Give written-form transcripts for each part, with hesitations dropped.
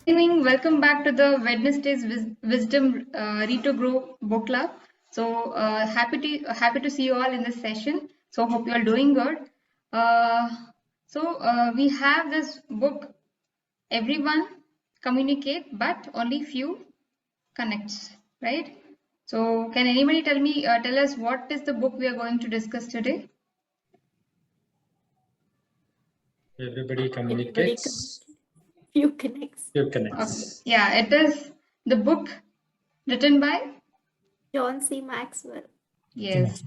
Evening, welcome back to the Wednesday's Wisdom Read to Grow book club. So happy to see you all in this session. So hope you are doing good. Uh, we have this book. Everyone communicate, but only few connects, right? So can anybody tell us what is the book we are going to discuss today? Everybody Everybody communicates, few connects. few Okay. connects. Yeah, it is the book written by John C. Maxwell. Yes.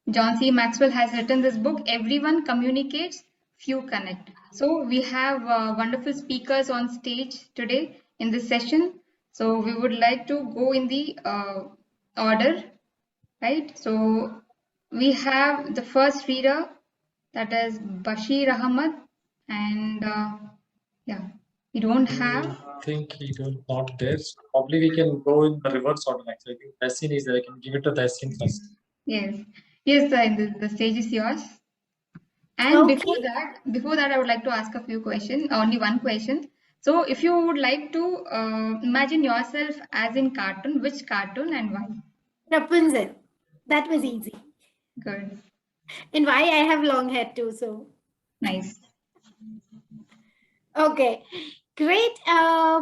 John C. Maxwell has written this book, Everyone Communicates, Few Connect. So we have wonderful speakers on stage today in this session. So we would like to go in the order, right? So we have the first reader, that is Bashir Ahmad, and yeah, we don't have. I think he don't not there. So probably we can go in the reverse order. Actually, I think Tessin is there. I can give it to Tessin first. Yes, yes, the stage is yours. And Okay. before that, I would like to ask a few questions, only one question. So, if you would like to imagine yourself as in cartoon, which cartoon and why? Rapunzel. That was easy. Good, And why I have long hair too, so nice. okay. Great. Uh,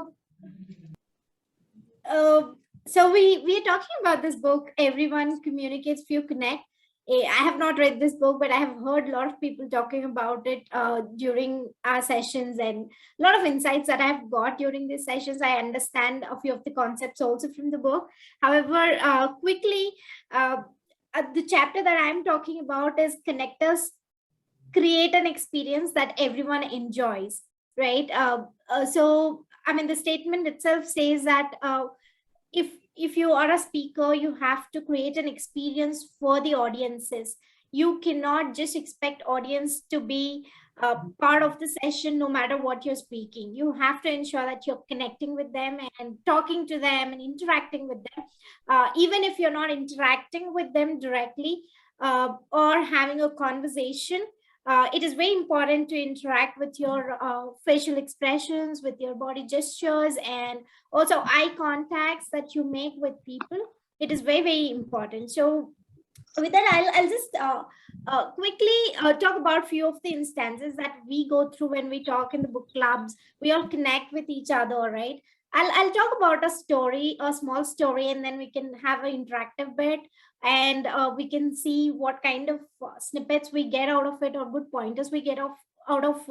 so we are talking about this book, Everyone Communicates, Few Connect. I have not read this book, but I have heard a lot of people talking about it during our sessions, and a lot of insights that I have got during these sessions. I understand a few of the concepts also from the book. However, quickly, uh, the chapter that I'm talking about is connectors create an experience that everyone enjoys, right? So I mean, the statement itself says that if you are a speaker, you have to create an experience for the audiences. You cannot just expect audience to be part of the session no matter what you're speaking. You have to ensure that you're connecting with them and talking to them and interacting with them, even if you're not interacting with them directly, or having a conversation. It is very important to interact with your facial expressions, with your body gestures, and also eye contacts that you make with people. It is very, very important. So with that, I'll just quickly talk about few of the instances that we go through when we talk in the book clubs. We all connect with each other, right? I'll talk about a story, a small story, and then we can have an interactive bit, and we can see what kind of snippets we get out of it, or good pointers we get out of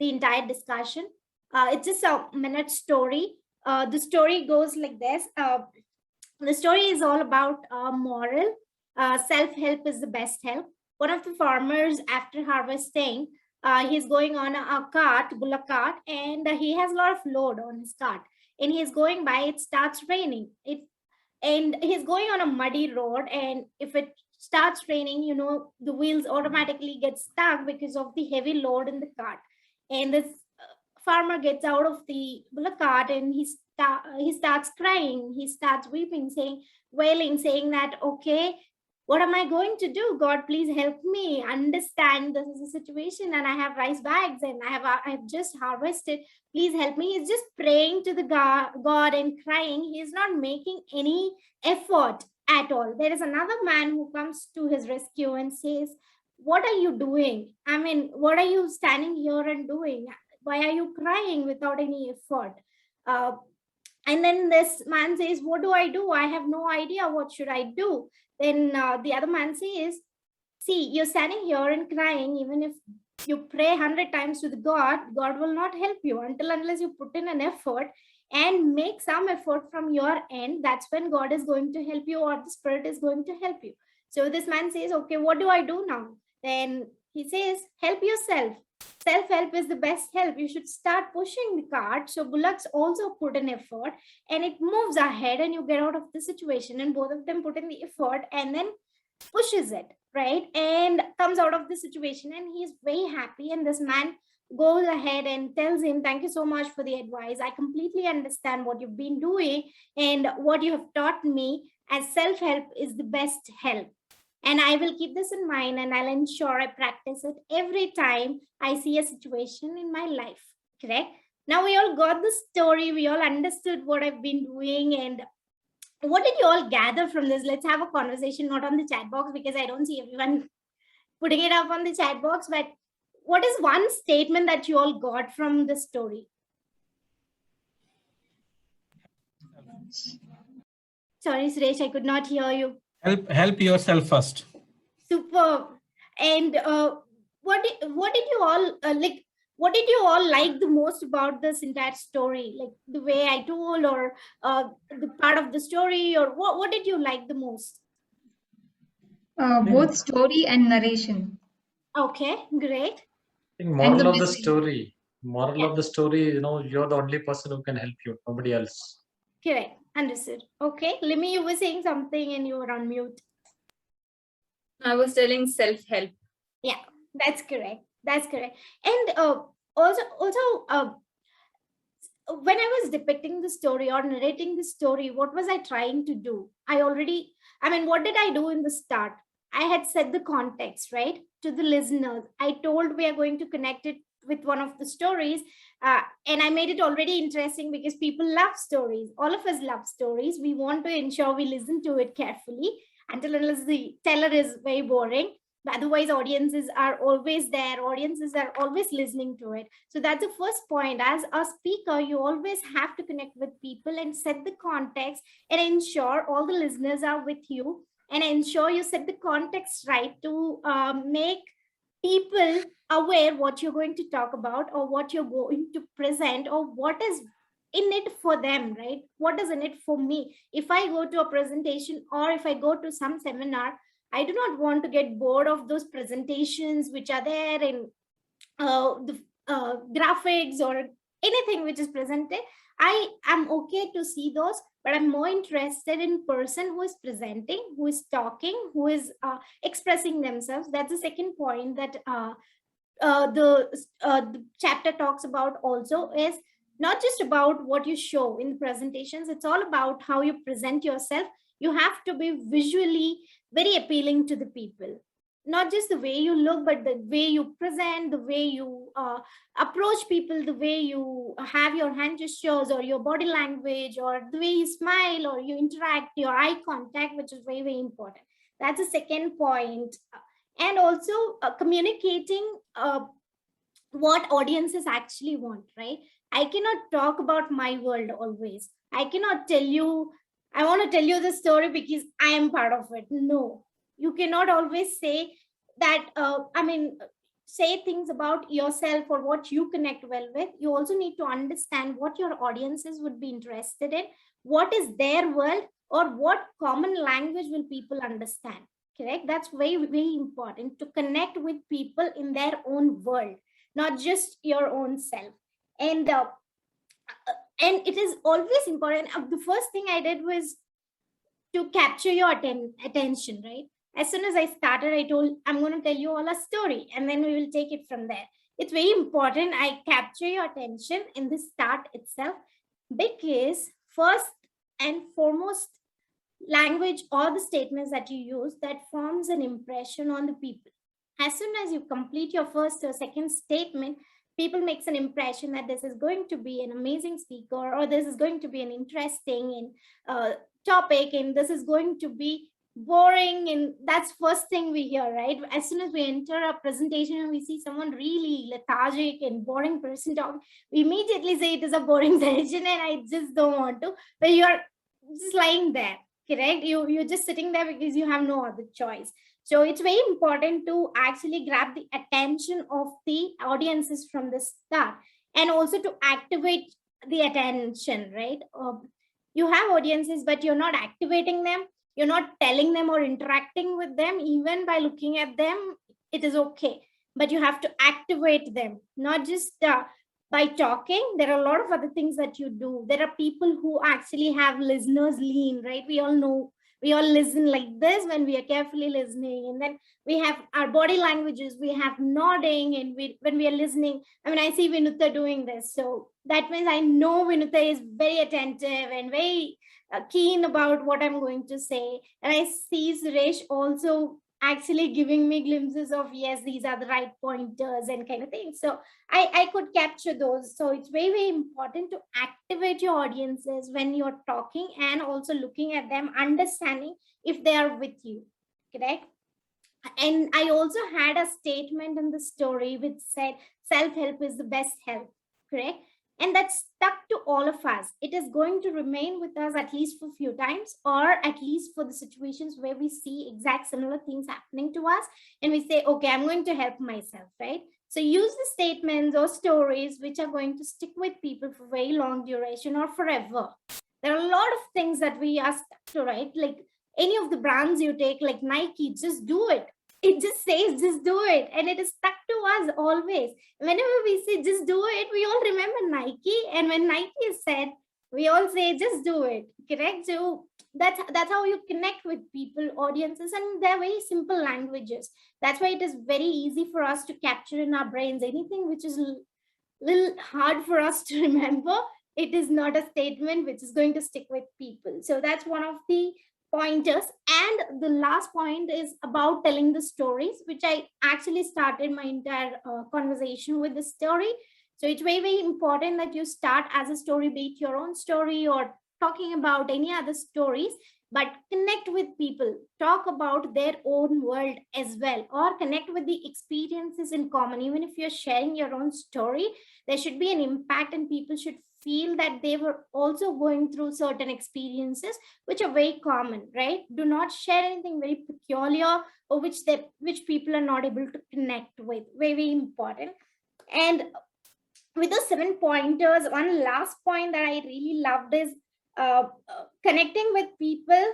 the entire discussion. It's just a minute story. The story goes like this. The story is all about moral. Self-help is the best help. One of the farmers, after harvesting, he's going on a cart, bullock cart, and he has a lot of load on his cart. And he's going by, it starts raining. And he's going on a muddy road, and if it starts raining, the wheels automatically get stuck because of the heavy load in the cart. And this farmer gets out of the bullock cart, and he starts crying, he starts weeping, saying, wailing, saying that, okay, what am I going to do? God, please help me understand, this is a situation, and I have rice bags, and I have just harvested. Please help me. He's just praying to the God and crying. He is not making any effort at all. There is another man who comes to his rescue and says, what are you doing? I mean, what are you standing here and doing? Why are you crying without any effort? uh, and then this man says, what do I do? I have no idea. What should I do? Then the other man says, see, you're standing here and crying. Even if you pray 100 times to the God will not help you unless you put in an effort and make some effort from your end. That's when God is going to help you, or the Spirit is going to help you. So this man says, okay, what do I do now? Then he says, help yourself. Self-help is the best help. You should start pushing the cart. So bullocks also put an effort, and it moves ahead, and you get out of the situation. And both of them put in the effort, and then pushes it, right, and comes out of the situation, and he's very happy. And this man goes ahead and tells him, thank you so much for the advice. I completely understand what you've been doing and what you have taught me, as self-help is the best help. And I will keep this in mind, and I'll ensure I practice it every time I see a situation in my life. Correct? Now we all got the story, we all understood what I've been doing, and what did you all gather from this? Let's have a conversation, not on the chat box, because I don't see everyone putting it up on the chat box. But what is one statement that you all got from the story? Sorry, Suresh, I could not hear you. Help yourself first. Superb. And what did you all like? What did you all like the most about this entire story? Like the way I told, or the part of the story, or what did you like the most? Both story and narration. Okay, great. I think And the moral of the message. story. Moral Yeah. of the story, you're the only person who can help you, nobody else. Correct. Understood. Okay. Limi, you were saying something and you were on mute. I was telling self-help. Yeah, that's correct. That's correct. And also, when I was depicting the story or narrating the story, what was I trying to do? What did I do in the start? I had set the context, right, to the listeners. I told we are going to connect it with one of the stories, and I made it already interesting because people love stories. All of us love stories. We want to ensure we listen to it carefully until unless the teller is very boring. Otherwise, audiences are always there. Audiences are always listening to it. So that's the first point. As a speaker, you always have to connect with people and set the context and ensure all the listeners are with you, and ensure you set the context right to make people aware what you're going to talk about, or what you're going to present, or what is in it for them, right? What is in it for me? If I go to a presentation or if I go to some seminar, I do not want to get bored of those presentations which are there in the graphics or anything which is presented. I am okay to see those, but I'm more interested in person who is presenting, who is talking, who is expressing themselves. That's the second point that the chapter talks about also, is not just about what you show in the presentations. It's all about how you present yourself. You have to be visually very appealing to the people, not just the way you look, but the way you present, the way you approach people, the way you have your hand gestures or your body language, or the way you smile or you interact, your eye contact, which is very, very important. That's the second point. And also communicating what audiences actually want, right? I cannot talk about my world always. I cannot tell you, I want to tell you the story because I am part of it. No, you cannot always say that, say things about yourself or what you connect well with. You also need to understand what your audiences would be interested in, what is their world, or what common language will people understand. Correct? That's very, very important to connect with people in their own world, not just your own self. And it is always important. The first thing I did was to capture your attention, right? As soon as I started, I told, I'm going to tell you all a story and then we will take it from there. It's very important I capture your attention in the start itself, because first and foremost, language or the statements that you use, that forms an impression on the people. As soon as you complete your first or second statement, people makes an impression that this is going to be an amazing speaker, or this is going to be an interesting topic, and this is going to be boring. And that's first thing we hear, right? As soon as we enter a presentation and we see someone really lethargic and boring person talking, we immediately say it is a boring session and I just don't want to. But you're just lying there, correct? You're just sitting there because you have no other choice. So it's very important to actually grab the attention of the audiences from the start, and also to activate the attention, right? You have audiences, but you're not activating them. You're not telling them or interacting with them. Even by looking at them, it is okay. But you have to activate them, not just by talking. There are a lot of other things that you do. There are people who actually have listeners lean, right? We all know, we all listen like this when we are carefully listening, and then we have our body languages, we have nodding, and when we are listening, I see Vinutha doing this, so that means I know Vinutha is very attentive and very keen about what I'm going to say. And I see Suresh also actually giving me glimpses of, yes, these are the right pointers and kind of thing. So I could capture those. So it's very, very important to activate your audiences when you're talking, and also looking at them, understanding if they are with you, correct? And I also had a statement in the story which said self-help is the best help, correct? And that's stuck to all of us. It is going to remain with us at least for a few times, or at least for the situations where we see exact similar things happening to us, and we say, okay, I'm going to help myself, right? So use the statements or stories which are going to stick with people for very long duration or forever. There are a lot of things that we are stuck to, right? Like any of the brands you take, like Nike, just do it. It just says, just do it. And it is stuck to us always. Whenever we say, just do it, we all remember Nike. And when Nike is said, we all say, just do it. Correct? So that's how you connect with people, audiences, and they're very simple languages. That's why it is very easy for us to capture in our brains. Anything which is little hard for us to remember, it is not a statement which is going to stick with people. So that's one of the pointers. And the last point is about telling the stories, which I actually started my entire conversation with the story. So it's very, very important that you start as a story, be it your own story or talking about any other stories, but connect with people, talk about their own world as well, or connect with the experiences in common. Even if you're sharing your own story, there should be an impact, and people should feel that they were also going through certain experiences which are very common, right? Do not share anything very peculiar or which people are not able to connect with. Very, very important. And with the 7 pointers, one last point that I really loved is connecting with people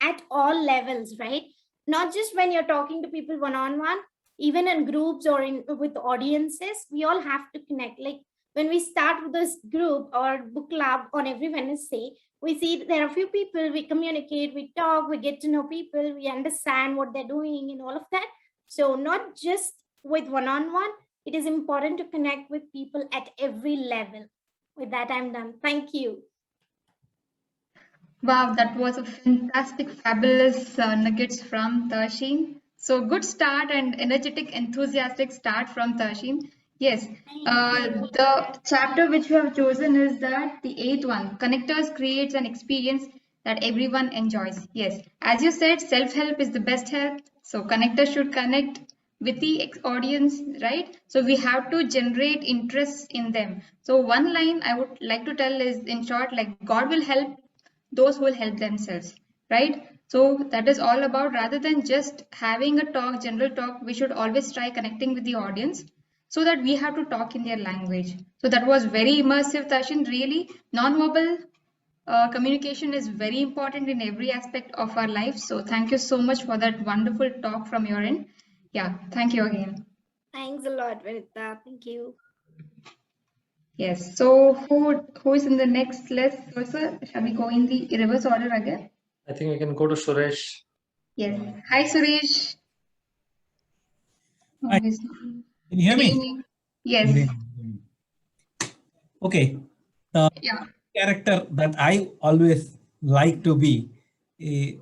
at all levels, right? Not just when you're talking to people one-on-one, even in groups or with audiences, we all have to connect. Like when we start with this group or book club on every Wednesday, we see there are a few people, we communicate, we talk, we get to know people, we understand what they're doing and all of that. So not just with one-on-one, it is important to connect with people at every level. With that, I'm done. Thank you. Wow, that was a fantastic, fabulous nuggets from Tashin. So good start and energetic, enthusiastic start from Tashin. Yes, the chapter which you have chosen is that the 8th one, Connectors creates an experience that everyone enjoys. Yes, as you said, self-help is the best help. So connectors should connect with the audience, right? So we have to generate interest in them. So one line I would like to tell is, in short, like God will help those who will help themselves, right? So that is all about, rather than just having a talk, general talk, we should always try connecting with the audience so that we have to talk in their language. So that was very immersive, Tashin. Really, non-verbal communication is very important in every aspect of our life. So thank you so much for that wonderful talk from your end. Yeah, thank you again. Thanks a lot, Vinutha. Thank you. Yes, so who is in the next list? Sir, shall we go in the reverse order again? I think we can go to Suresh. Yes. Hi, Suresh. Hi. Yes. Can you hear Good me? evening. Yes. Good evening. Okay. The Yeah. character that I always like to be,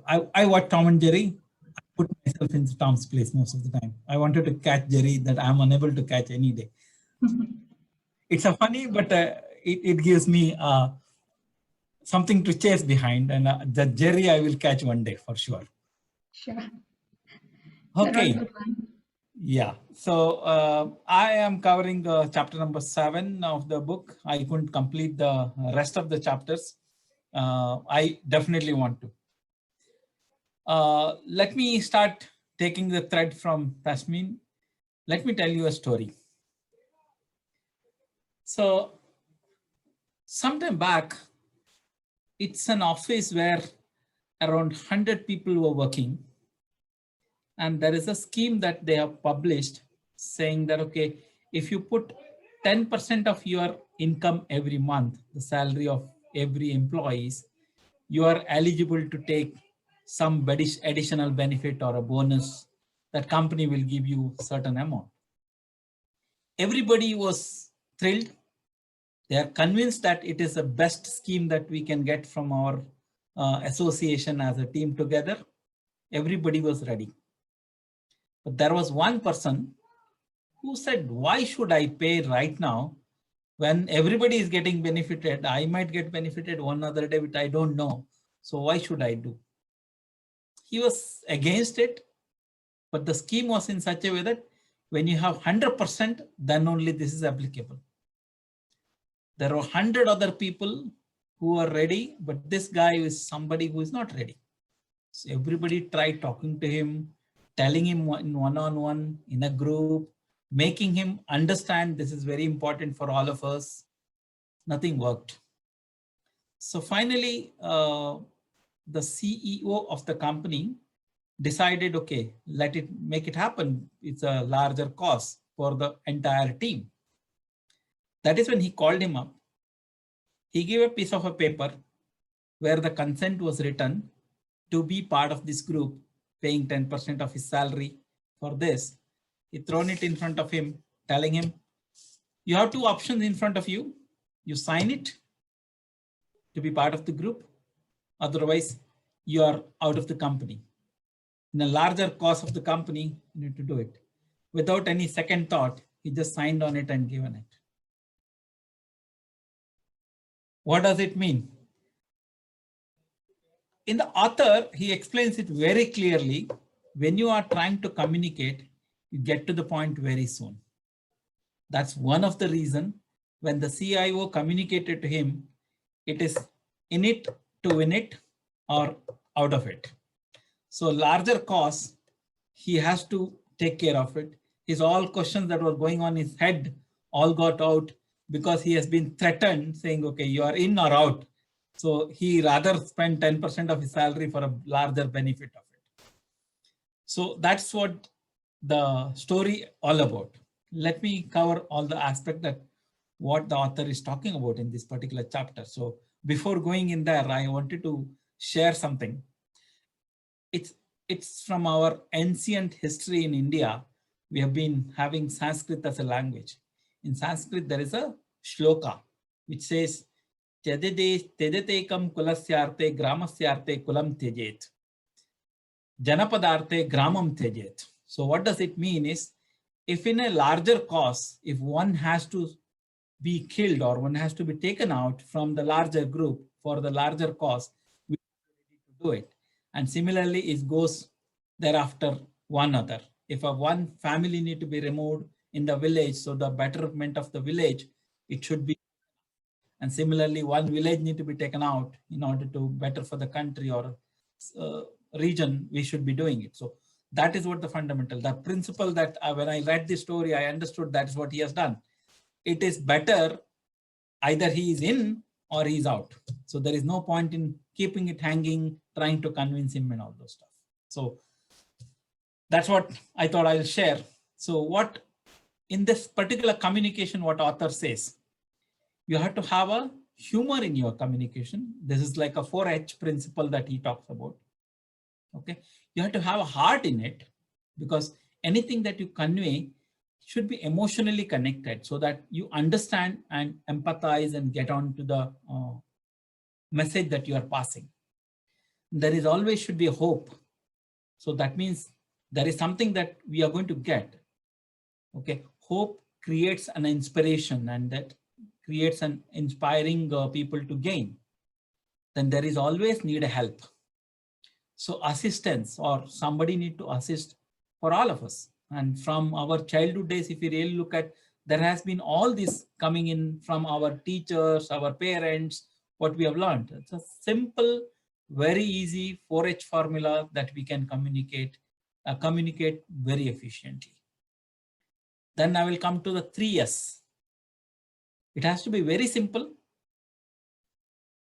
I watch Tom and Jerry. I put myself in Tom's place most of the time. I wanted to catch Jerry that I'm unable to catch any day. It's a funny, but it gives me something to chase behind, and the Jerry I will catch one day for sure. Sure. That was Okay. good one. Yeah, so I am covering chapter number 7 of the book. I couldn't complete the rest of the chapters. I definitely want to. Let me start taking the thread from Tasmin. Let me tell you a story. So sometime back, it's an office where around 100 people were working. And there is a scheme that they have published saying that, okay, if you put 10% of your income every month, the salary of every employees, you are eligible to take some additional benefit or a bonus. That company will give you certain amount. Everybody was thrilled. They are convinced that it is the best scheme that we can get from our association as a team together. Everybody was ready. But there was one person who said, why should I pay right now when everybody is getting benefited? I might get benefited one other day, but I don't know. So why should I do? He was against it, but the scheme was in such a way that when you have 100%, then only this is applicable. There are 100 other people who are ready, but this guy is somebody who is not ready. So everybody tried talking to him, telling him in one-on-one, in a group, making him understand this is very important for all of us. Nothing worked. So finally, the CEO of the company decided, okay, make it happen. It's a larger cost for the entire team. That is when he called him up. He gave a piece of a paper where the consent was written to be part of this group, paying 10% of his salary for this. He thrown it in front of him, telling him, you have two options in front of you. You sign it to be part of the group. Otherwise, you are out of the company. In a larger cost of the company, you need to do it. Without any second thought, he just signed on it and given it. What does it mean? In the author, he explains it very clearly. When you are trying to communicate, you get to the point very soon. That's one of the reasons when the CIO communicated to him, it is in it to win it or out of it. So larger costs, he has to take care of it. His all questions that were going on his head all got out because he has been threatened saying, okay, you are in or out. So he rather spent 10% of his salary for a larger benefit of it. So that's what the story all about. Let me cover all the aspect that what the author is talking about in this particular chapter. So before going in there, I wanted to share something. It's from our ancient history in India. We have been having Sanskrit as a language. In Sanskrit, there is a shloka which says, Tedetekam kulasyarte gramasyarte kulam tejet. Janapadarte gramam tejet. So what does it mean is, if in a larger cause, if one has to be killed or one has to be taken out from the larger group for the larger cause, we are ready to do it. And similarly, it goes thereafter one other. If a one family need to be removed in the village, so the betterment of the village, it should be. And similarly, one village need to be taken out in order to better for the country or region, we should be doing it. So that is what the fundamental, the principle that when I read this story, I understood that is what he has done. It is better either he is in or he's out. So there is no point in keeping it hanging, trying to convince him and all those stuff. So that's what I thought I'll share. So what in this particular communication, what author says, you have to have a humor in your communication. This is like a 4H principle that he talks about. Okay, you have to have a heart in it, because anything that you convey should be emotionally connected so that you understand and empathize and get on to the message that you are passing. There is always should be a hope. So that means there is something that we are going to get. Okay, hope creates an inspiration, and that creates an inspiring people to gain. Then there is always need a help. So assistance or somebody need to assist for all of us. And from our childhood days, if you really look at, there has been all this coming in from our teachers, our parents, what we have learned. It's a simple, very easy 4H formula that we can communicate very efficiently. Then I will come to the 3S. It has to be very simple.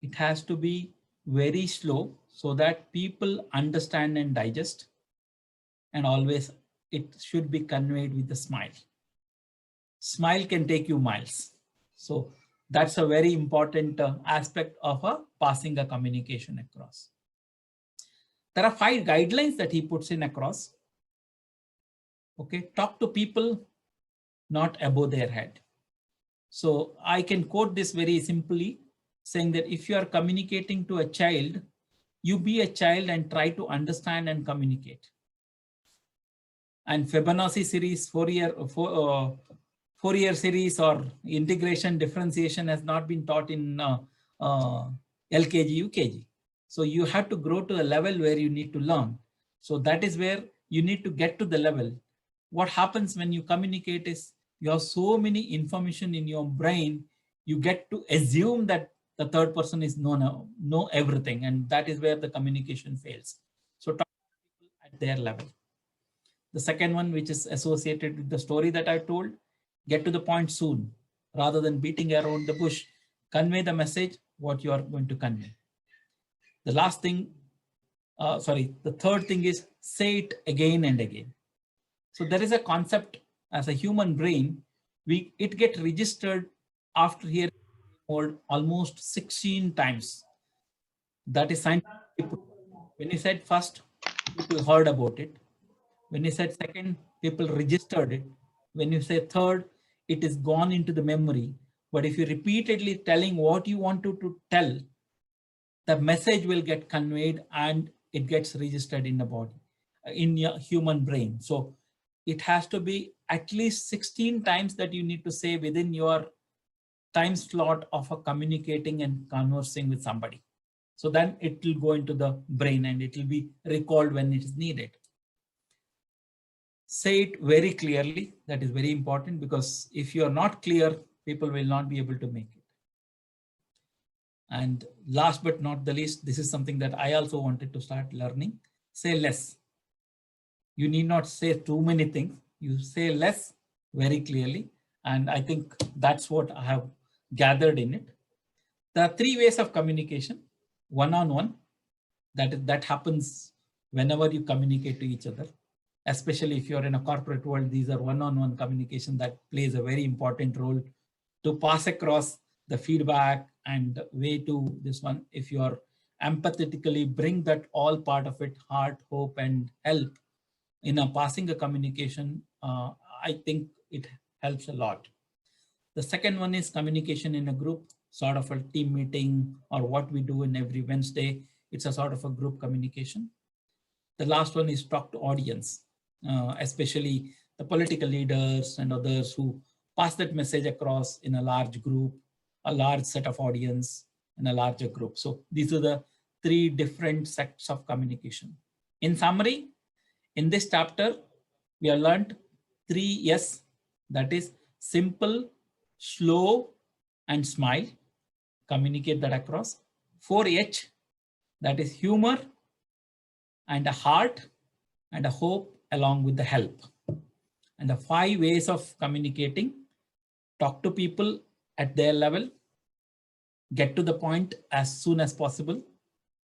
It has to be very slow so that people understand and digest. And always it should be conveyed with a smile. Smile can take you miles. So that's a very important aspect of passing a communication across. There are 5 guidelines that he puts in across. Okay, talk to people not above their head. So I can quote this very simply, saying that if you are communicating to a child, you be a child and try to understand and communicate. and Fibonacci series, Fourier series or integration differentiation has not been taught in LKG, UKG. So you have to grow to a level where you need to learn. So that is where you need to get to the level. What happens when you communicate is you have so many information in your brain, you get to assume that the third person is know everything, and that is where the communication fails. So talk to people at their level. The second one, which is associated with the story that I told, get to the point soon rather than beating around the bush. Convey the message, what you are going to convey. The last thing, the third thing is say it again and again. So there is a concept as a human brain, it gets registered after hearing word almost 16 times. That is scientifically proven. When you said first, people heard about it. When you said second, people registered it. When you say third, it is gone into the memory. But if you repeatedly telling what you want to tell, the message will get conveyed and it gets registered in the body, in your human brain. So it has to be at least 16 times that you need to say within your time slot of communicating and conversing with somebody. So then it will go into the brain and it will be recalled when it is needed. Say it very clearly. That is very important, because if you are not clear, people will not be able to make it. And last but not the least, this is something that I also wanted to start learning. Say less. You need not say too many things. You say less very clearly. And I think that's what I have gathered in it. There are three ways of communication. One-on-one, that happens whenever you communicate to each other. Especially if you're in a corporate world, these are one-on-one communication that plays a very important role to pass across the feedback and way to this one. If you are empathetically bring that all part of it, heart, hope, and help in a passing a communication, I think it helps a lot. The second one is communication in a group, sort of a team meeting or what we do in every Wednesday. It's a sort of a group communication. The last one is talk to audience, especially the political leaders and others who pass that message across in a large group, a large set of audience, and a larger group. So these are the three different sets of communication. In summary, in this chapter, we have learned 3 S, that is simple, slow, and smile. Communicate that across. 4 H, that is humor and a heart and a hope along with the help. And the 5 ways of communicating: talk to people at their level, get to the point as soon as possible,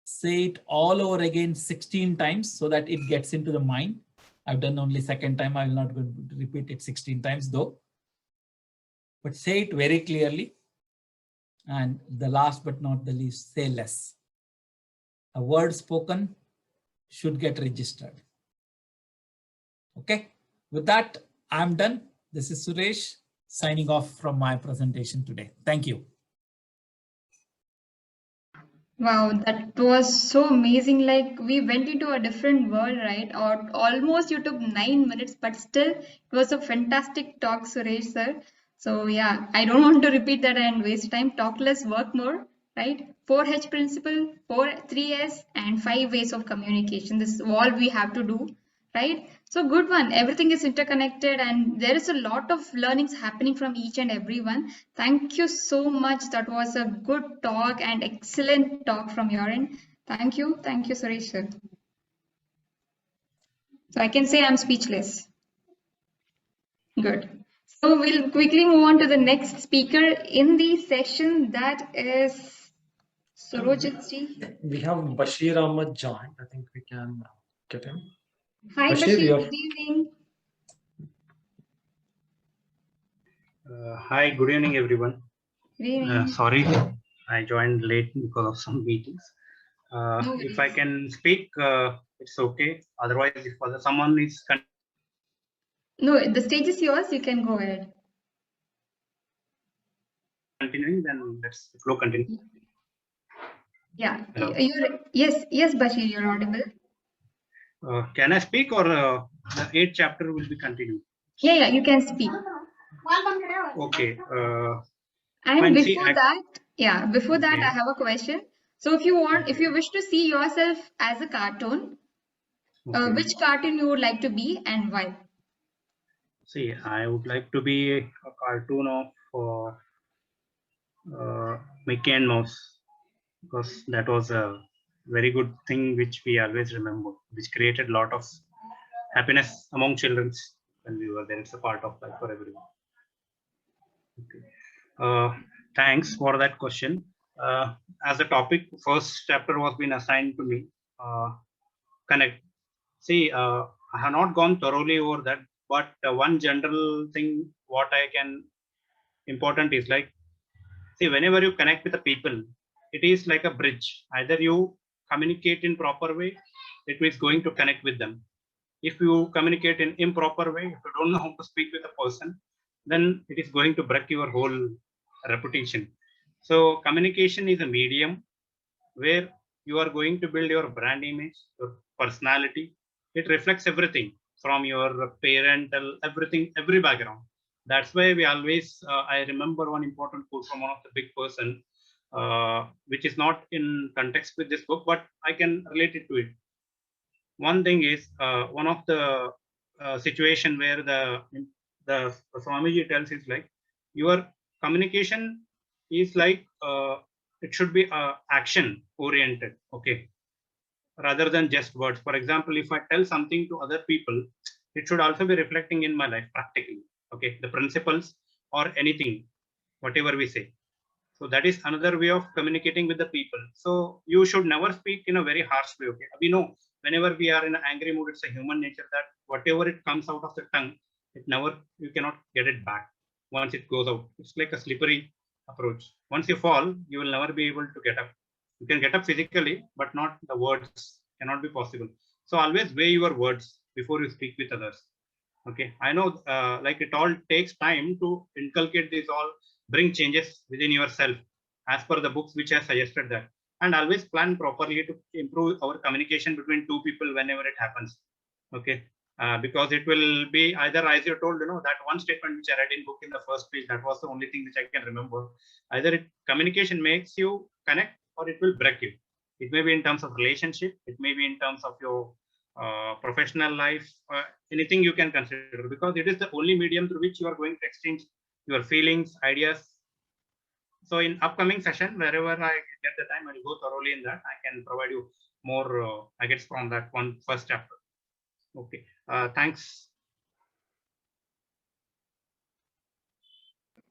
say it all over again 16 times so that it gets into the mind. I've done only second time. I will not going to repeat it 16 times though, but say it very clearly. And the last but not the least, say less. A word spoken should get registered. Okay, with that, I'm done. This is Suresh signing off from my presentation today. Thank you. Wow, that was so amazing. Like we went into a different world, right? Or almost you took 9 minutes, but still it was a fantastic talk, Suresh sir. So yeah, I don't want to repeat that and waste time. Talk less, work more, right? 4H principle, 3S, and 5 ways of communication. This is all we have to do, right? So good one. Everything is interconnected and there is a lot of learnings happening from each and every one. Thank you so much. That was a good talk and excellent talk from your end. Thank you. Thank you, Suresh sir. So I can say I'm speechless. Good. So we'll quickly move on to the next speaker in the session. That is Surojit ji. We have Bashir Ahmed joined. I think we can get him. Hi Bashir, good evening. Hi, good evening, everyone. Good evening. Sorry, I joined late because of some meetings. No if I worries. can speak, it's okay. Otherwise, if someone is No, the stage is yours. You can go ahead. continuing, then let's flow continue. Yeah. Hello. Yes, Bashir, you're audible. Can I speak, or the 8th chapter will be continued? Yeah, you can speak. Okay. And Fine, see, before that, Okay. I have a question. So if you wish to see yourself as a cartoon, Okay. which cartoon you would like to be and why? See, I would like to be a cartoon of Mickey and Mouse, because that was a very good thing which we always remember, which created a lot of happiness among children when we were there. It's a part of life for everyone. Okay. Thanks for that question. As a topic, first chapter was been assigned to me. Connect. See, I have not gone thoroughly over that, but one general thing what I can important is like, see, whenever you connect with the people, it is like a bridge. Either you communicate in proper way, it is going to connect with them. If you communicate in improper way, if you don't know how to speak with a person, then it is going to break your whole reputation. So communication is a medium where you are going to build your brand image, your personality. It reflects everything from your parental, everything, every background. That's why we always, I remember one important quote from one of the big person, which is not in context with this book, but I can relate it to it. One thing is one of the situation where the Swamiji tells is like, your communication is like it should be action oriented, okay, rather than just words. For example, if I tell something to other people, it should also be reflecting in my life practically, okay, the principles or anything, whatever we say. So that is another way of communicating with the people. So you should never speak in a very harsh way. Okay, we know whenever we are in an angry mood, it's a human nature that whatever it comes out of the tongue, you cannot get it back. Once it goes out, it's like a slippery approach. Once you fall, you will never be able to get up. You can get up physically, but not the words cannot be possible. So always weigh your words before you speak with others. Okay, I know like it all takes time to inculcate this all, bring changes within yourself as per the books which I suggested that, and always plan properly to improve our communication between two people whenever it happens. Okay, because it will be either, as you told, that one statement which I read in book in the first page, that was the only thing which I can remember. Either communication makes you connect or it will break you. It may be in terms of relationship, it may be in terms of your professional life, anything you can consider, because it is the only medium through which you are going to exchange your feelings, ideas. So in upcoming session, wherever I get the time, I will go thoroughly in that. I can provide you more nuggets from that one first chapter. Okay, thanks.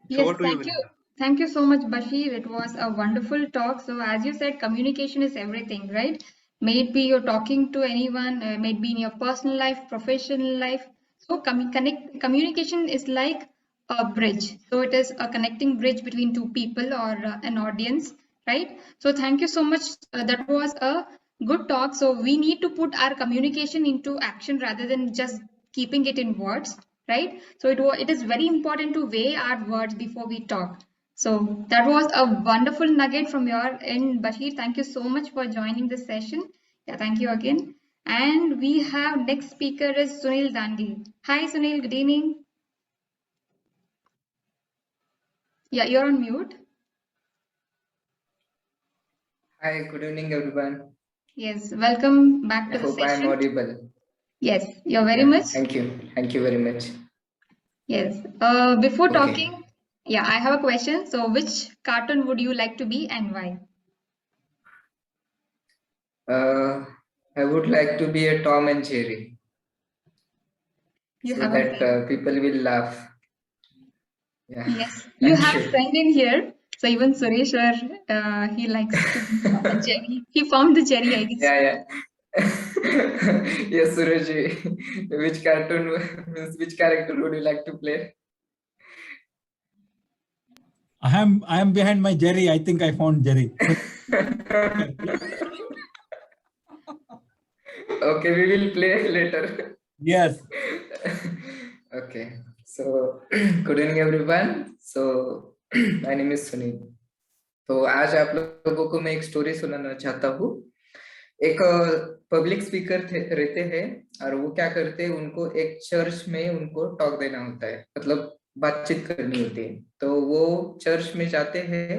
Yes, So thank you. Thank you so much, Bashir. It was a wonderful talk. So as you said, communication is everything, right? May it be you're talking to anyone, may it be in your personal life, professional life. So communication is like a bridge. So it is a connecting bridge between two people or an audience, right? So thank you so much. That was a good talk. So we need to put our communication into action rather than just keeping it in words, right? So it is very important to weigh our words before we talk. So that was a wonderful nugget from your end, Bashir. Thank you so much for joining this session. Yeah, thank you again. And we have next speaker is Sunil Dandi. Hi, Sunil. Good evening. Yeah, you're on mute. Hi, good evening, everyone. Yes, welcome back to I the hope session. I'm audible. Yes, you're very much. Thank you. Thank you very much. Yes. Before Okay. talking, yeah, I have a question. So, which cartoon would you like to be and why? I would like to be a Tom and Jerry, You so have a that friend. people will laugh. Yeah. Yes, you Thank have you. a friend in here. So even Sureshwar, he likes to be Tom and Jerry. He found the Jerry, I guess. Yeah. Yes, Suraj. Which cartoon means which character would you like to play? I am behind my Jerry. I think I found Jerry. Okay, we will play later. Yes. Okay. So, good evening, everyone. So, my name is Sunil. तो आज आप लोगों को मैं एक story सुनाना चाहता हूँ एक पब्लिक स्पीकर रहते हैं और वो क्या करते हैं, उनको एक चर्च में उनको टॉक देना होता है, मतलब बातचीत करनी होती है। तो वो चर्च में जाते हैं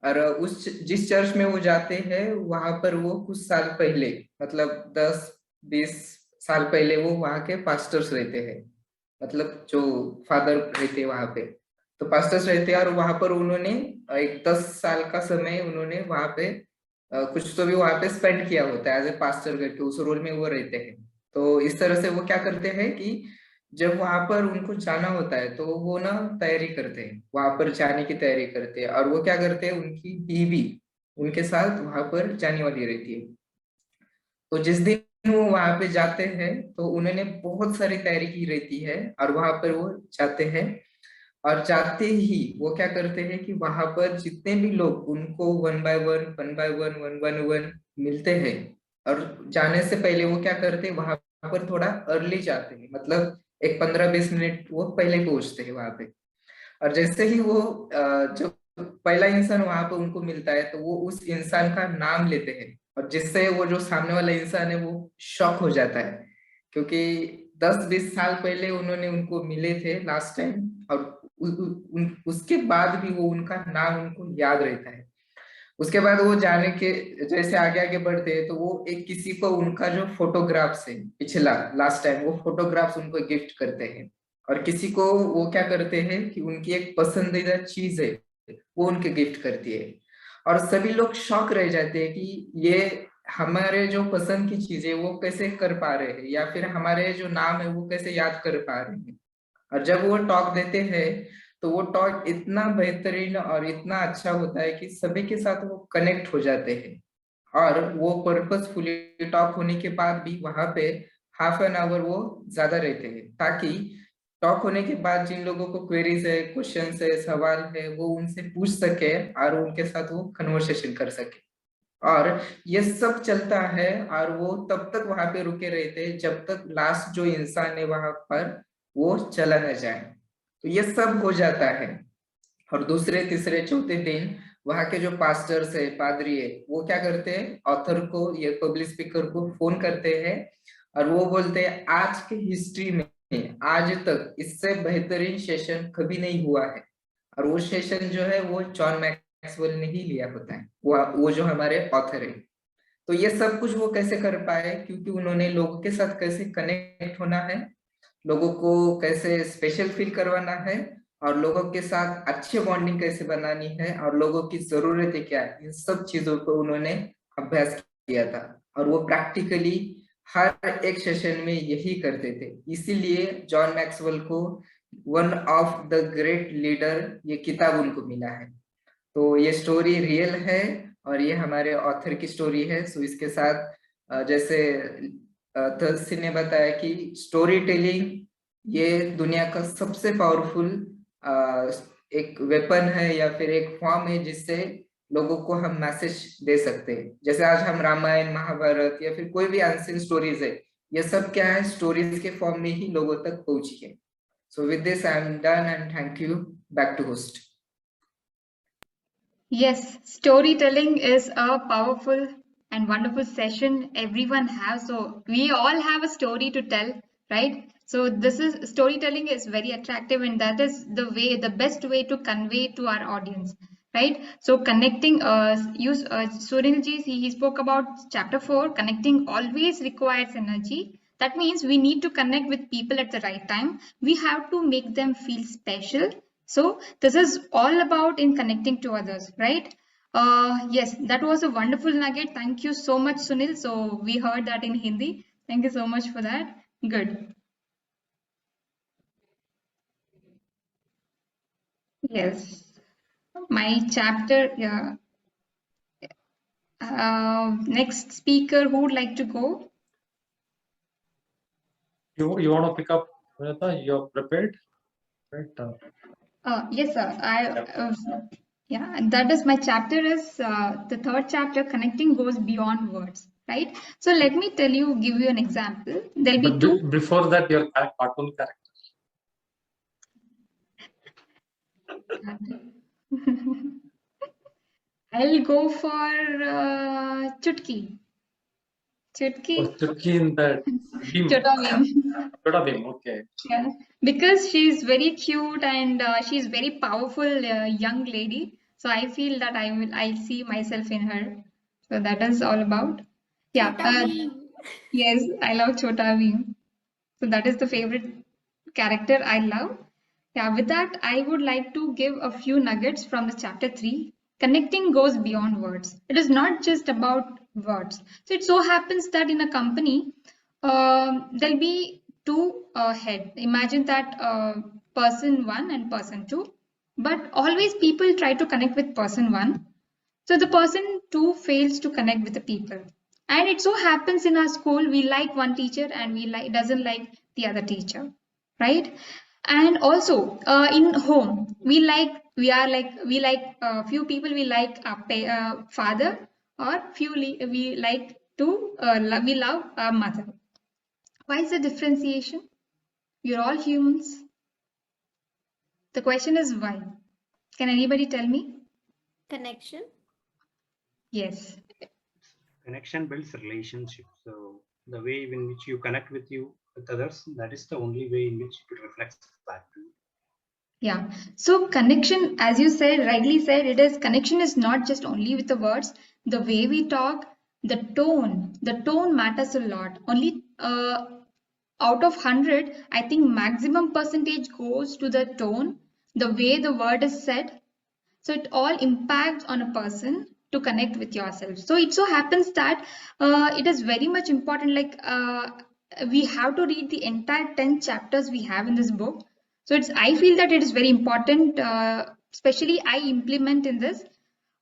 और जिस चर्च में वो जाते हैं वहां पर वो कुछ साल पहले, मतलब 10-20 साल पहले वो वहां के पास्टर्स रहते हैं, मतलब जो फादर रहते हैं वहां पे। तो पास्टर्स रहते हैं और वहां पर उन्होंने एक 10 साल का समय उन्होंने वहां पे कुछ तो भी वहां पे स्पेंड किया होता है एज ए पास्टर करके, उस रोल में वो रहते हैं। तो इस तरह से वो क्या करते हैं कि जब वहां पर उनको जाना होता है तो वो ना तैयारी करते हैं, वहां पर जाने की तैयारी करते हैं। और वो क्या करते हैं, उनकी बीवी उनके साथ वहां पर जाने वाली रहती है। तो जिस दिन वो वहां पे जाते हैं तो उन्होंने बहुत सारी तैयारी की रहती है और वहां पर वो जाते हैं। और जाते ही वो क्या करते हैं कि वहां पर जितने भी लोग उनको वन बाय वन मिलते हैं, और जाने से पहले वो क्या करते हैं, वहां पर थोड़ा अर्ली जाते हैं, मतलब एक 15-20 मिनट वो पहले पहुंचते हैं वहां पे। और जैसे ही वो जो पहला इंसान वहां पे उनको मिलता है तो वो उस इंसान का नाम लेते हैं, और जिससे वो जो सामने वाला इंसान है वो शॉक हो जाता है, क्योंकि 10-20 साल पहले उन्होंने उनको मिले थे लास्ट टाइम, और उसके बाद भी वो उनका नाम उनको याद रहता है। उसके बाद वो जाने के जैसे आगे आगे बढ़ते हैं तो वो एक किसी को उनका जो फोटोग्राफ्स है पिछला लास्ट टाइम, वो फोटोग्राफ्स उनको गिफ्ट करते हैं। और किसी को वो क्या करते हैं कि उनकी एक पसंदीदा चीज है वो उनके गिफ्ट करती है। और सभी लोग शॉक रह जाते हैं कि ये हमारे जो पसंद की चीजें वो कैसे कर पा रहे हैं, या फिर हमारे जो नाम है वो कैसे याद कर पा रहे हैं। और जब वो टॉक देते हैं तो वो टॉक इतना बेहतरीन और इतना अच्छा होता है कि सभी के साथ वो कनेक्ट हो जाते हैं। और वो पर्पसफुली टॉक होने के बाद भी वहां पे हाफ एन आवर वो ज्यादा रहते हैं, ताकि टॉक होने के बाद जिन लोगों को क्वेरीज है, क्वेश्चंस है, सवाल है, वो उनसे पूछ सके और उनके साथ वो कन्वर्सेशन कर सके। और ये सब चलता है और वो तब तक वहां पे रुके रहते हैं जब तक लास्ट जो इंसान है वहां पर वो चला न जाए। तो ये सब हो जाता है। और दूसरे तीसरे चौथे दिन वहां के जो पास्टर्स है, पादरी है, वो क्या करते हैं, ऑथर को, ये पब्लिक स्पीकर को फोन करते हैं और वो बोलते हैं आज के हिस्ट्री में आज तक इससे बेहतरीन सेशन कभी नहीं हुआ है। और वो सेशन जो है वो जॉन मैक्सवेल ने ही लिया होता है, वो जो हमारे ऑथर है। तो ये सब कुछ वो कैसे कर पाए, क्योंकि उन्होंने लोगों के साथ कैसे कनेक्ट होना है, लोगों को कैसे स्पेशल फील करवाना है, और लोगों के साथ अच्छी बॉन्डिंग कैसे बनानी है, और लोगों की जरूरतें क्या है, इन सब चीजों को उन्होंने अभ्यास किया था। और वो प्रैक्टिकली हर एक सेशन में यही करते थे। इसीलिए जॉन मैक्सवेल को one of the great leader ये किताब उनको मिला है। तो ये स्टोरी रियल है और ये हमारे ऑथर की स्टोरी है। सो इसके साथ जैसे थर्सी ने बताया कि स्टोरी टेलिंग ये दुनिया का सबसे पावरफुल एक वेपन है या फिर एक फॉर्म है जिससे लोगों को हम मैसेज दे सकते हैं। जैसे आज हम रामायण, महाभारत या फिर कोई भी अनसीन स्टोरीज है, ये सब क्या है, स्टोरीज के फॉर्म में ही लोगों तक पहुंची है। So with this I am done and thank you. Back to host. Yes, storytelling is a powerful and wonderful session everyone has. So we all have a story to tell, right? So this is storytelling is very attractive, and that is the best way to convey to our audience, right? So connecting, Surinji, he spoke about chapter 4, connecting always requires energy. That means we need to connect with people at the right time. We have to make them feel special. So this is all about in connecting to others, right? Yes, that was a wonderful nugget. Thank you so much, Sunil. So we heard that in Hindi. Thank you so much for that. Good. Yes, my chapter. Yeah. Next speaker, who would like to go? You want to pick up, Vinutha? You're prepared, right? Yes, sir. Yeah, and that is my chapter is the third chapter, connecting goes beyond words, right? So let me give you an example. There'll be But two. before that, your cartoon character. I'll go for Chutki. Chutki. Oh, Turkey in the beam. Chota Beam. Chota beam. Okay. Yeah, because she's very cute and she's very powerful young lady. So I feel that I see myself in her. So that is all about. Yeah. Chota Bheem. Yes, I love Chota Beam. So that is the favorite character I love. Yeah, with that, I would like to give a few nuggets from the chapter 3. Connecting goes beyond words. It is not just about words. So it so happens that in a company, there'll be two head. Imagine that person 1 and person 2. But always people try to connect with person 1. So the person 2 fails to connect with the people. And it so happens in our school, we like one teacher and we doesn't like the other teacher, right? And also in home, we like few people we like our father, or we like to we love our mother. Why is the differentiation? We're all humans. The question is why. Can anybody tell me? Connection. Yes. Connection builds relationship. So the way in which you connect with others, that is the only way in which it reflects back to you. Yeah. So connection, as you said, rightly said, connection is not just only with the words, the way we talk, the tone matters a lot. Only out of 100, I think maximum percentage goes to the tone, the way the word is said. So it all impacts on a person to connect with yourself. So it so happens that it is very much important. Like we have to read the entire 10 chapters we have in this book. So I feel that it is very important. Especially I implement in this.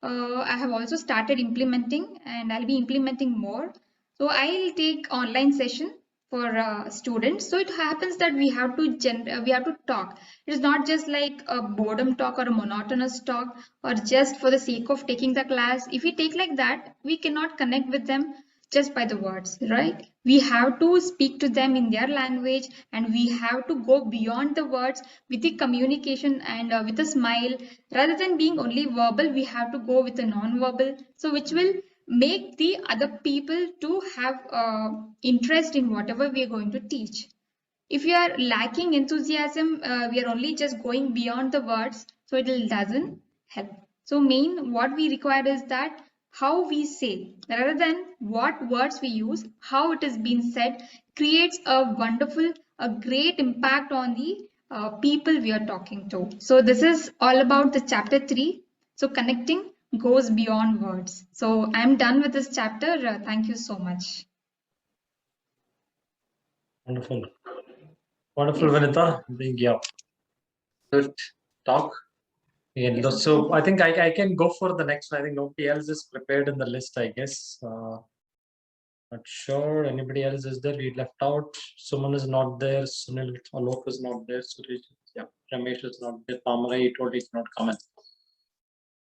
I have also started implementing, and I'll be implementing more. So I'll take online session for students. So it happens that we have to talk. It is not just like a boredom talk or a monotonous talk, or just for the sake of taking the class. If we take like that, we cannot connect with them just by the words, right? We have to speak to them in their language, and we have to go beyond the words with the communication and with a smile. Rather than being only verbal, we have to go with a non-verbal, so which will make the other people to have interest in whatever we are going to teach. If you are lacking enthusiasm, we are only just going beyond the words, so it doesn't help. So main what we require is that how we say, rather than what words we use, how it is being said creates a great impact on the people we are talking to. So this is all about the chapter 3. So connecting goes beyond words. So I'm done with this chapter. Thank you so much. Wonderful. Wonderful, Yes. Vinutha. I think, yeah, good talk. Again, so I think I can go for the next one. I think nobody else is prepared in the list, I guess. Not sure. Anybody else is there? We left out. Suman is not there. Sunil Alok is not there. Suresh, yeah, Ramesh is not there. Pamara, he told he's not coming.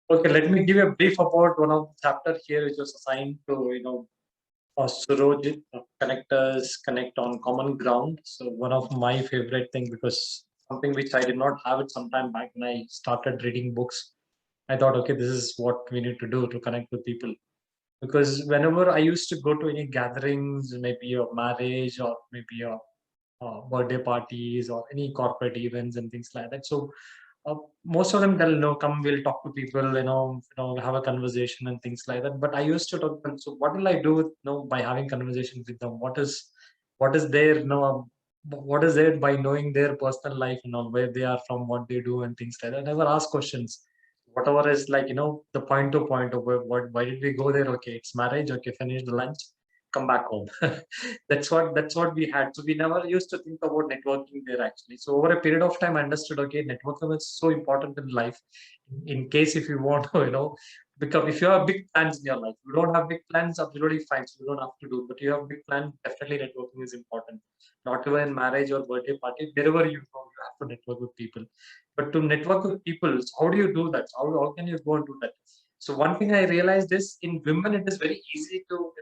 Okay, let me give you a brief about one of the chapter here, which was assigned to, Surojit, connectors connect on common ground. So one of my favorite thing, because something which I did not have it sometime back when I started reading books. I thought, okay, this is what we need to do to connect with people. Because whenever I used to go to any gatherings, maybe a marriage or maybe a birthday parties or any corporate events and things like that. So most of them they'll come, we'll talk to people, have a conversation and things like that. But I used to talk to them. So what will I do with, by having conversations with them? What is their, what is it by knowing their personal life, where they are from, what they do and things like that. I never ask questions. Whatever is like, the point to point of why did we go there? Okay, it's marriage. Okay, finish the lunch, come back home. That's what we had. So we never used to think about networking there actually. So over a period of time, I understood, okay, networking is so important in life. In case if you want to, become, if you have big plans in your life, you don't have big plans, absolutely fine. So you don't have to do, but you have big plan, definitely networking is important. Not even in marriage or birthday party, wherever you go, you have to network with people. But to network with people, how do you do that? How can you go and do that? So one thing I realized is in women it is very easy to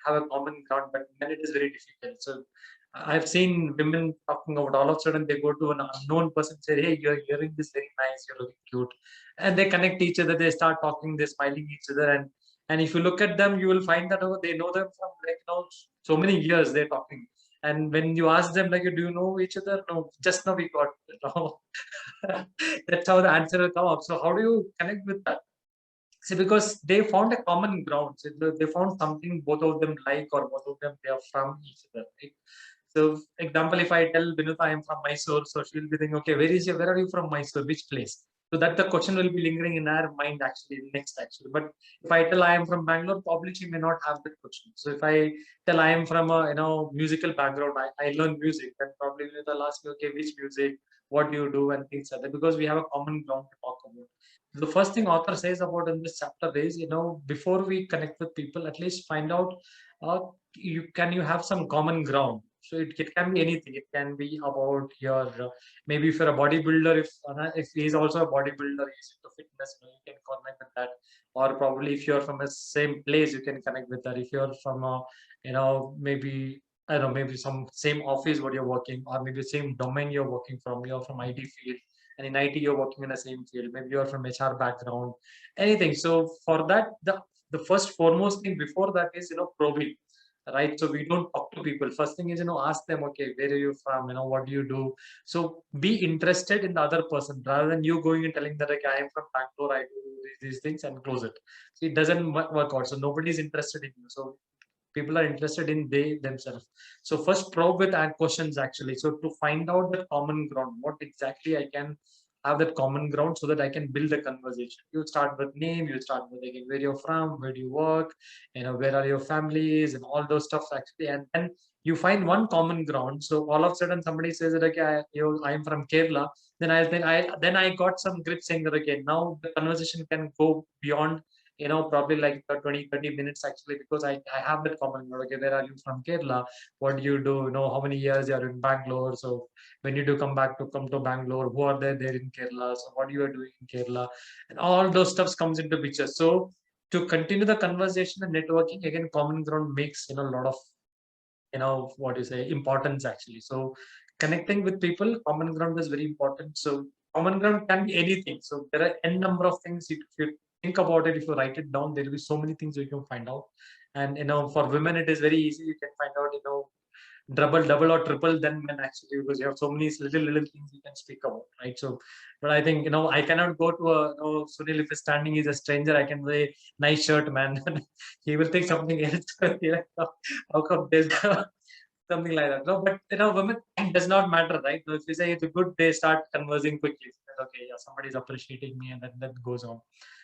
have a common ground, but men it is very difficult. So I've seen women talking about, all of a sudden they go to an unknown person, say, "Hey, you're hearing this very nice, you're looking cute," and they connect each other. They start talking, they're smiling each other, and And if you look at them, you will find that they know them from so many years they're talking. And when you ask them do you know each other? No, just now we got that's how the answer will come up. So how do you connect with that? See, because they found a common ground. So they found something both of them like, or both of them they are from each other. Right? So, example, if I tell Vinutha I am from Mysore, so she'll be thinking, okay, where are you from Mysore? Which place? So that the question will be lingering in her mind next. But if I tell I am from Bangalore, probably she may not have that question. So if I tell I am from a musical background, I learn music, then probably Vinutha will ask me, okay, which music, what do you do, and things like that, because we have a common ground to talk about. The first thing author says about in this chapter is, before we connect with people, at least find out you have some common ground. So it can be anything. It can be about your maybe if you're a bodybuilder, if he's also a bodybuilder, he's into fitness, you can connect with that. Or probably if you're from the same place, you can connect with that. If you're from a maybe I don't know, maybe some same office where you're working, or maybe same domain you're working from. You're from IT field, and in IT you're working in the same field. Maybe you're from HR background, anything. So for that, the first foremost thing before that is probing, right? So we don't talk to people. First thing is ask them, okay, where are you from? What do you do? So be interested in the other person rather than you going and telling that, like, I am from Bangalore, I do these things, and close it. So it doesn't work out. So nobody's interested in you. So people are interested in they themselves. So first probe with questions actually. So to find out the common ground, what exactly I can have that common ground so that I can build a conversation. You start with name, you start with again where you're from, where do you work, where are your families, and all those stuff actually. And then you find one common ground. So all of a sudden somebody says that, okay, I'm from Kerala. Then I got some grip saying that, okay, now the conversation can go beyond probably like 20-30 minutes actually, because I have that common ground. Okay, where are you from? Kerala. What do you do? How many years you are in Bangalore? So when you do come to Bangalore, who are there in Kerala? So what you are doing in Kerala? And all those stuffs comes into picture. So to continue the conversation and networking, again, common ground makes a lot of what you say importance actually. So connecting with people, common ground is very important. So common ground can be anything. So there are n number of things. If you think about it, if you write it down, there will be so many things you can find out. And for women it is very easy. You can find out double or triple than men actually, because you have so many little things you can speak about, right? So but I think I cannot go to a Sunil, if he's standing, he's a stranger, I can say nice shirt, man. He will think something else. How come there's something like that? No, but women, it does not matter, right? So if you say it's a good day, start conversing quickly. Okay, yeah, somebody's appreciating me, and then that goes on.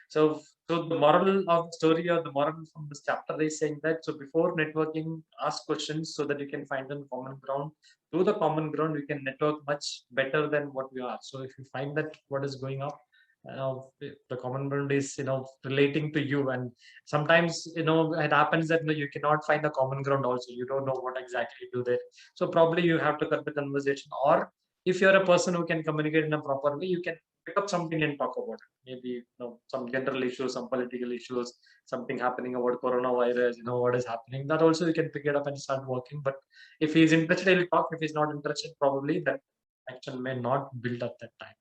So the moral of the story, or the moral from this chapter, is saying that before networking, ask questions so that you can find a common ground. Through the common ground, we can network much better than what we are. So if you find that what is going up, the common ground is relating to you, and sometimes it happens that you cannot find the common ground. Also, you don't know what exactly to do there. So probably you have to cut the conversation, or if you're a person who can communicate in a proper way, you can pick up something and talk about it. Maybe some general issues, some political issues, something happening about coronavirus, what is happening. That also you can pick it up and start working. But if he's interested, he'll talk. If he's not interested, probably that action may not build at that time.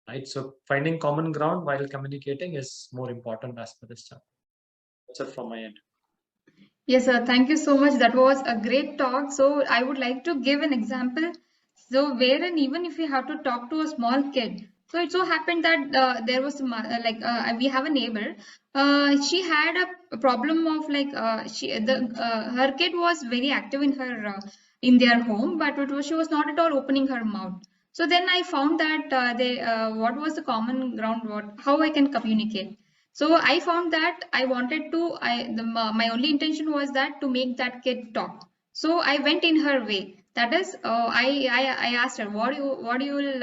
Right. So finding common ground while communicating is more important as per this chapter. That's it from my end. Yes, sir. Thank you so much. That was a great talk. So I would like to give an example. So wherein even if we have to talk to a small kid, so it so happened that there was we have a neighbor. She had a problem of her kid was very active in her in their home, but she was not at all opening her mouth. So then I found that what was the common ground, how I can communicate. So I found that I wanted to, my only intention was that to make that kid talk. So I went in her way. That is, I asked her, what do you will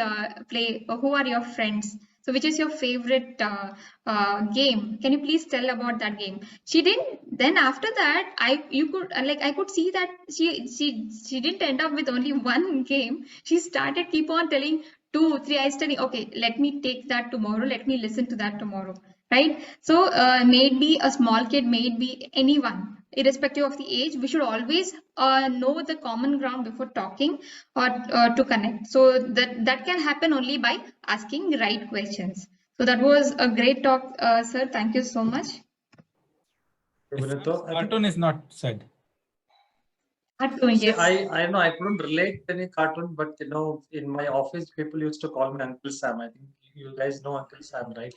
play? Who are your friends? So which is your favorite game? Can you please tell about that game? She didn't. Then after that, I could see that she didn't end up with only one game. She started keep on telling 2, 3. I was telling, okay, let me take that tomorrow. Let me listen to that tomorrow. Right? So maybe a small kid, maybe anyone, irrespective of the age, we should always know the common ground before talking or to connect. So that can happen only by asking the right questions. So that was a great talk, sir. Thank you so much. Vinutha, I think Cartoon is not said. Cartoon, see, yes. I know I couldn't relate to any cartoon, but in my office, people used to call me Uncle Sam. I think you guys know Uncle Sam, right?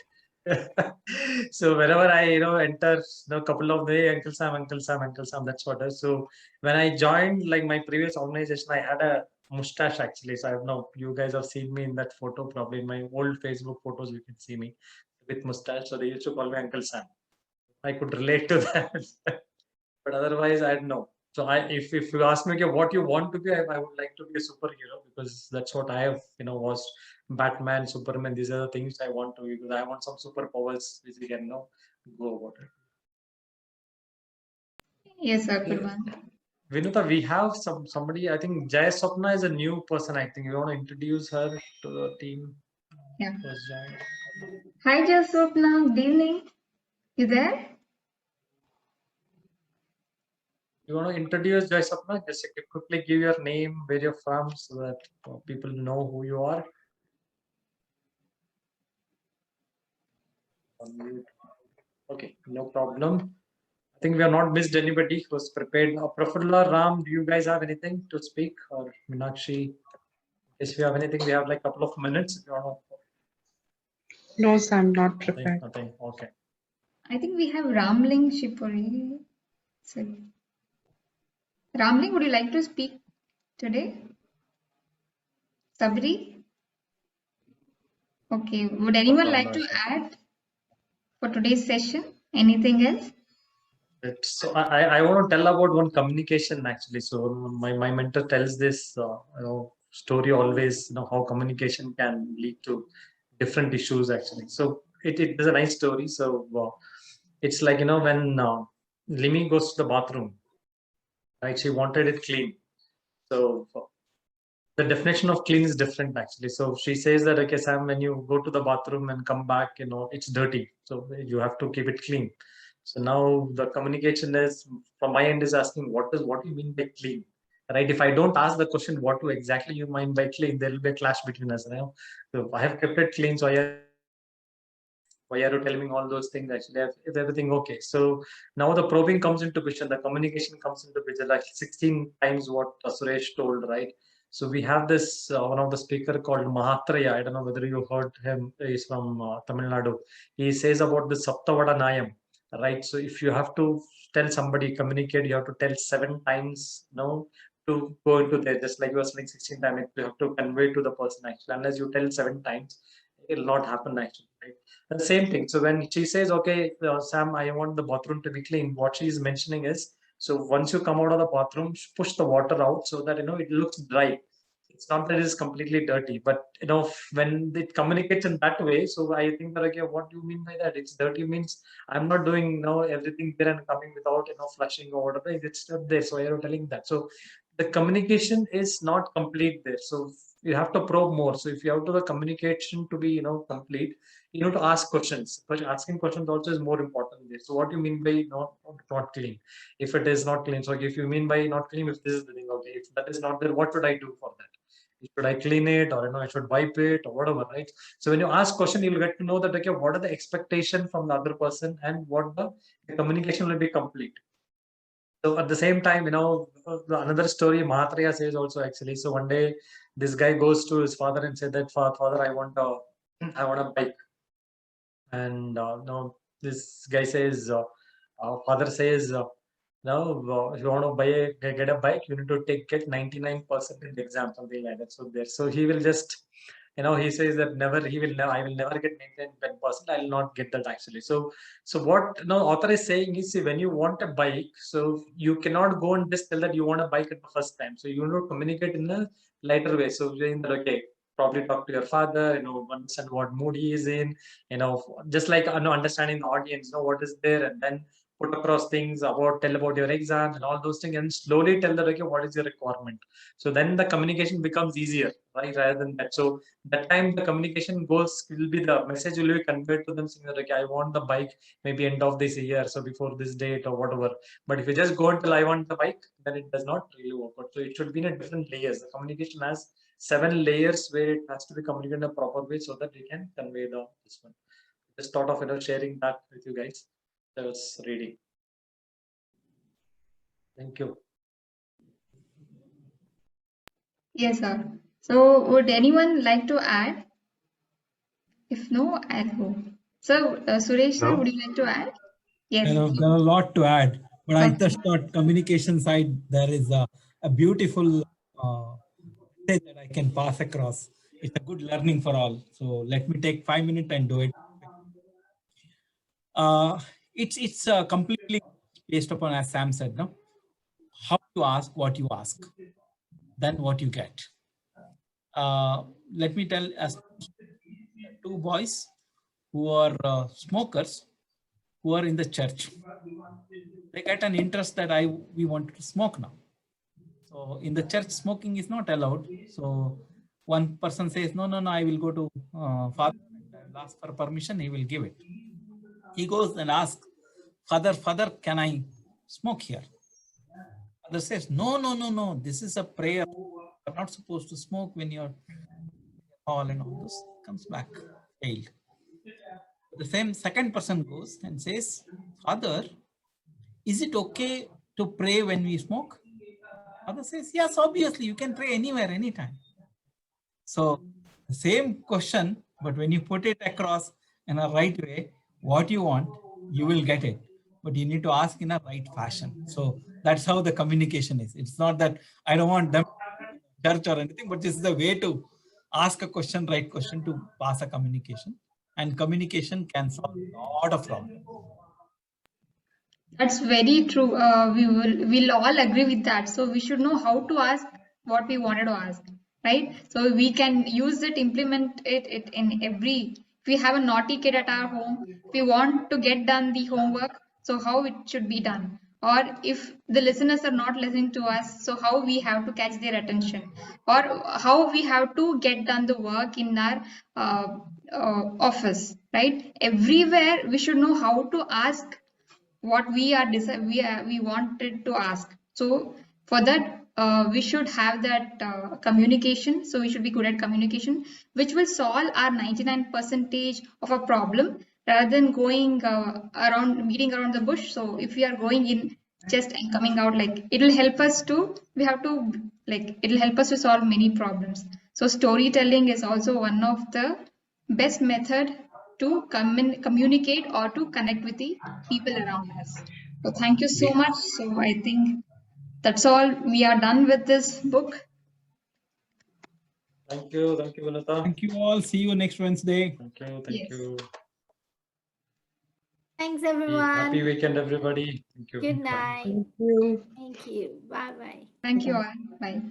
So whenever I enter a couple of the Uncle Sam, Uncle Sam, Uncle Sam, that's what I. So when I joined like my previous organization, I had a mustache actually. So I don't know, you guys have seen me in that photo, probably in my old Facebook photos, you can see me with mustache. So they used to call me Uncle Sam. I could relate to that. But otherwise I don't know. So if you ask me, okay, what you want to be, I would like to be a superhero because that's what I have was Batman, Superman. These are the things I want to be because I want some superpowers which we can go about it. Yes, sir, good one. Vinutha, we have somebody. I think Jaya Swapna is a new person. I think you want to introduce her to the team. Yeah. First, Jaya. Hi, Jaswapna. Good evening. You there? You want to introduce Jaya Swapna? Just quickly give your name, where you're from, so that people know who you are. Okay, no problem. I think we have not missed anybody who was prepared. Prafulla, Ram, do you guys have anything to speak? Or Meenakshi? If you have anything, we have like a couple of minutes. If you want No, sir, I'm not to, prepared. nothing. Okay. I think we have Ramling Shipuri. So, Ramling, would you like to speak today? Sabri? Okay. Would anyone like to add for today's session? Anything else? So I want to tell about one communication actually. So my mentor tells this story always, how communication can lead to different issues actually. So it is a nice story. So it's like when Limi goes to the bathroom, right? She wanted it clean. So the definition of clean is different actually. So she says that, okay, Sam, when you go to the bathroom and come back, it's dirty. So you have to keep it clean. So now the communication is from my end is asking, what do you mean by clean? Right? If I don't ask the question, what do exactly you mean by clean, there will be a clash between us. So I have kept it clean. So why are you telling me all those things? Actually, is everything okay? So now the probing comes into question, the communication comes into picture, like 16 times what Suresh told, right? So we have this one of the speaker called Mahatraya. I don't know whether you heard him. He's from Tamil Nadu. He says about the Saptavada Nayam, right? So if you have to tell somebody, communicate, you have to tell 7 times, to go into there. Just like you were saying 16 times, you have to convey to the person actually. Unless you tell 7 times, it will not happen actually, right? The same thing. So when she says, okay, Sam, I want the bathroom to be clean, what she is mentioning is, so once you come out of the bathroom, push the water out so that, it looks dry. It's not that it is completely dirty, but, when it communicates in that way, so I think that, okay, what do you mean by that? It's dirty means I'm not doing, everything there and coming without, flushing or whatever. It's still there. So you're telling that. So the communication is not complete there. So you have to probe more. So if you have to the communication to be, complete, you know, to ask questions. But asking questions also is more important there. So what do you mean by not clean? If it is not clean, so if you mean by not clean, if this is the thing, okay, if that is not there, what should I do for that? Should I clean it, or I should wipe it, or whatever, right? So when you ask question, you'll get to know that, okay, what are the expectation from the other person, and what the communication will be complete. So at the same time, another story Mahatraya says also actually. So one day, this guy goes to his father and said that, Father, I want a bike. And this guy says, father says, no, if you want to get a bike, you need to get 99% in the exam, something like that. So there, so he will just, he says that I will never get 99%. I will not get that actually. So what author is saying is, see, when you want a bike, so you cannot go and just tell that you want a bike at the first time. So you need to communicate in a lighter way. So saying that, okay, probably talk to your father, understand what mood he is in, just like understanding the audience, what is there, and then put across things tell about your exams and all those things, and slowly tell them, okay, what is your requirement. So then the communication becomes easier, right? Rather than that. So that time the communication will be the message will be conveyed to them saying that, okay, I want the bike maybe end of this year, so before this date or whatever. But if you just go until I want the bike, then it does not really work out. So it should be in a different layers. The communication has 7 layers where it has to be communicated in a proper way so that we can convey this one. Just thought of sharing that with you guys. I was reading. Thank you. Yes, sir. So would anyone like to add? If no, I'll go. So, Suresh, sir, Hello? would you like to add? Yes. There are a lot to add, but I Okay. just thought communication side, there is a beautiful message that I can pass across. It's a good learning for all. So let me take 5 minutes and do it. It's completely based upon, as Sam said, no, how you ask, what you ask, then what you get. Let me tell us two boys who are smokers who are in the church. They get an interest that we want to smoke now. So in the church, smoking is not allowed. So one person says, no, I will go to father and I will ask for permission. He will give it. He goes and asks, Father, can I smoke here? Father says, no. This is a prayer. You're not supposed to smoke when you're all and all this. Comes back, failed. The same second person goes and says, Father, is it okay to pray when we smoke? Father says, yes, obviously, you can pray anywhere, anytime. So the same question, but when you put it across in a right way, what you want, you will get it. But you need to ask in a right fashion. So that's how the communication is. It's not that I don't want them to church or anything, but this is the way to ask a question, right question to pass a communication. And communication can solve a lot of problems. That's very true. We'll all agree with that. So we should know how to ask what we wanted to ask, right? So we can use it, implement it in every. If we have a naughty kid at our home, if we want to get done the homework, so how it should be done. Or if the listeners are not listening to us, so how we have to catch their attention, or how we have to get done the work in our office, right? Everywhere we should know how to ask what we wanted to ask. So for that we should have that communication. So we should be good at communication, which will solve our 99 percentage of a problem rather than going around beating around the bush. So if we are going in just and coming out, like it'll help us to we have to like it'll help us to solve many problems. So storytelling is also one of the best method to communicate or to connect with the people around us. So thank you so much. So I think that's all. We are done with this book. Thank you, Vinutha. Thank you all. See you next Wednesday. Thank Yes. you. Thanks, everyone. Happy weekend, everybody. Thank you. Good Bye. night. Thank you. Thank you. Bye-bye. Thank you all. Bye.